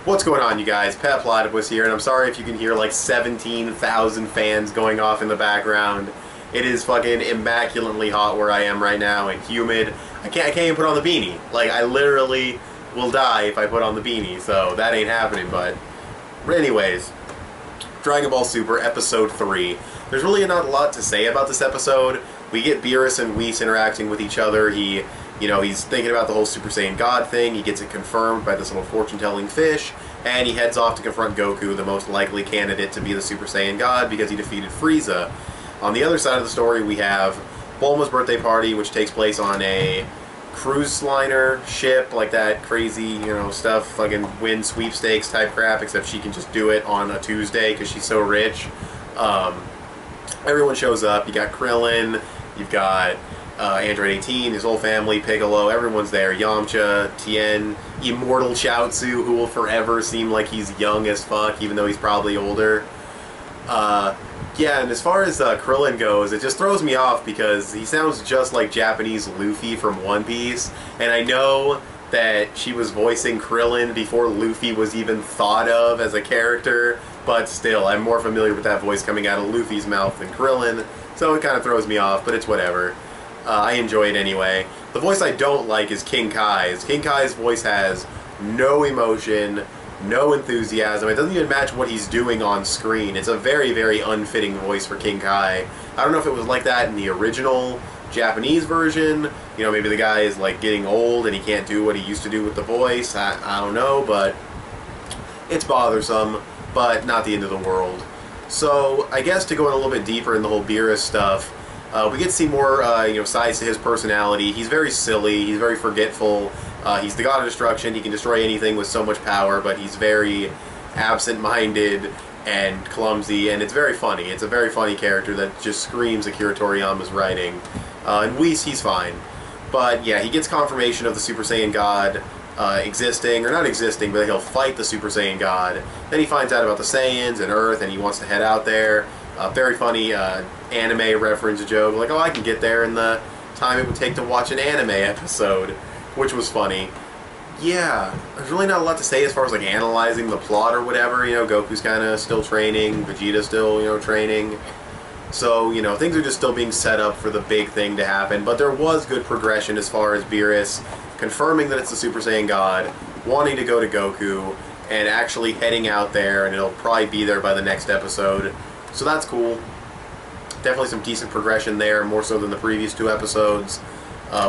What's going on, you guys? Petplatypus here, and I'm sorry if you can hear like 17,000 fans going off in the background. It is fucking immaculately hot where I am right now and humid. I can't even put on the beanie. Like, I literally will die if I put on the beanie, so that ain't happening, but anyways, Dragon Ball Super Episode 3. There's really not a lot to say about this episode. We get Beerus and Whis interacting with each other. He's thinking about the whole Super Saiyan God thing. He gets it confirmed by this little fortune-telling fish, and he heads off to confront Goku, the most likely candidate to be the Super Saiyan God, because he defeated Frieza. On the other side of the story, we have Bulma's birthday party, which takes place on a cruise liner ship, like that crazy, stuff, fucking win sweepstakes type crap, except she can just do it on a Tuesday because she's so rich. Everyone shows up. You got Krillin, you've got Android 18, his whole family, Piccolo, everyone's there. Yamcha, Tien, immortal Chaozu, who will forever seem like he's young as fuck, even though he's probably older. Yeah, and as far as Krillin goes, it just throws me off because he sounds just like Japanese Luffy from One Piece, and I know that she was voicing Krillin before Luffy was even thought of as a character, but still, I'm more familiar with that voice coming out of Luffy's mouth than Krillin, so it kind of throws me off, but it's whatever. I enjoy it anyway. The voice I don't like is King Kai's. King Kai's voice has no emotion, no enthusiasm. It doesn't even match what he's doing on screen. It's a very, very unfitting voice for King Kai. I don't know if it was like that in the original Japanese version. Maybe the guy is like getting old and he can't do what he used to do with the voice. I don't know, but it's bothersome, but not the end of the world. So I guess to go in a little bit deeper in the whole Beerus stuff, we get to see more, sides to his personality. He's very silly. He's very forgetful. He's the god of destruction. He can destroy anything with so much power, but he's very absent-minded and clumsy, and it's very funny. It's a very funny character that just screams Akira Toriyama's writing. And Whis, he's fine. But yeah, he gets confirmation of the Super Saiyan God existing, or not existing, but he'll fight the Super Saiyan God. Then he finds out about the Saiyans and Earth, and he wants to head out there. Very funny anime reference joke, like, oh, I can get there in the time it would take to watch an anime episode, which was funny. Yeah, there's really not a lot to say as far as like analyzing the plot or whatever. Goku's kind of still training, Vegeta's still, training. So, things are just still being set up for the big thing to happen, but there was good progression as far as Beerus confirming that it's the Super Saiyan God, wanting to go to Goku, and actually heading out there, and it'll probably be there by the next episode. So that's cool. Definitely some decent progression there, more so than the previous two episodes.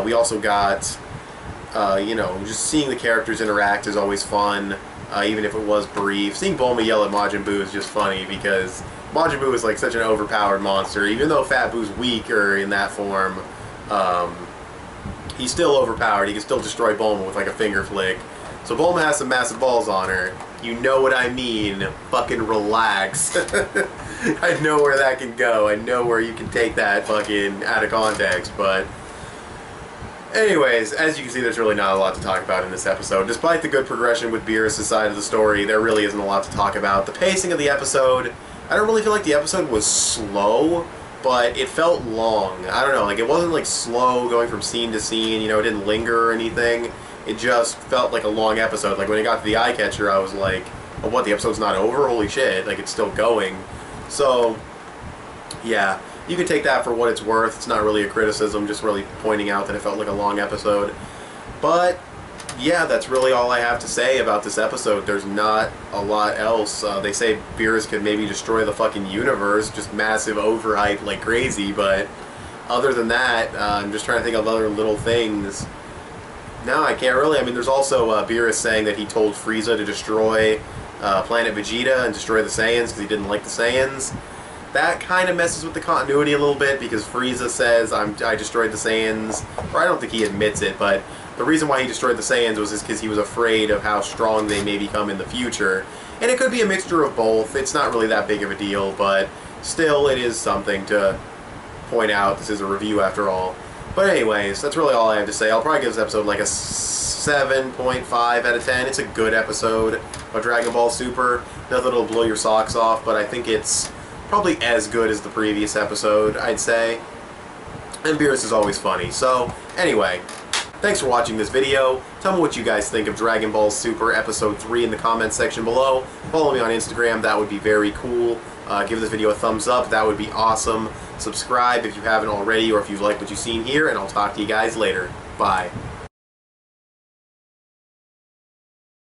We also got, just seeing the characters interact is always fun, even if it was brief. Seeing Bulma yell at Majin Buu is just funny, because Majin Buu is like such an overpowered monster. Even though Fat Boo's weaker in that form, he's still overpowered. He can still destroy Bulma with like a finger flick. So Bulma has some massive balls on her. You know what I mean. Fucking relax. I know where that can go. I know where you can take that fucking out of context, but anyways, as you can see, there's really not a lot to talk about in this episode. Despite the good progression with Beerus' side of the story, there really isn't a lot to talk about. The pacing of the episode, I don't really feel like the episode was slow, but it felt long. I don't know, like it wasn't like slow going from scene to scene, it didn't linger or anything. It just felt like a long episode. Like when it got to the eye catcher, I was like, oh, what, the episode's not over? Holy shit, like it's still going. So, yeah, you can take that for what it's worth. It's not really a criticism, just really pointing out that it felt like a long episode. But, yeah, that's really all I have to say about this episode. There's not a lot else. They say Beerus could maybe destroy the fucking universe, just massive overhype like crazy, but other than that, I'm just trying to think of other little things. No, I can't really. I mean, there's also Beerus saying that he told Frieza to destroy Planet Vegeta and destroy the Saiyans because he didn't like the Saiyans. That kind of messes with the continuity a little bit because Frieza says, I destroyed the Saiyans. Or I don't think he admits it, but the reason why he destroyed the Saiyans was because he was afraid of how strong they may become in the future. And it could be a mixture of both. It's not really that big of a deal, but still it is something to point out. This is a review after all. But anyways, that's really all I have to say. I'll probably give this episode like a 7.5 out of 10. It's a good episode of Dragon Ball Super. Nothing that'll blow your socks off, but I think it's probably as good as the previous episode, I'd say. And Beerus is always funny. So, anyway, Thanks for watching this video. Tell me what you guys think of Dragon Ball Super Episode 3 in the comments section below. Follow me on Instagram, that would be very cool. Give this video a thumbs up, that would be awesome. Subscribe if you haven't already or if you've liked what you've seen here, and I'll talk to you guys later. Bye.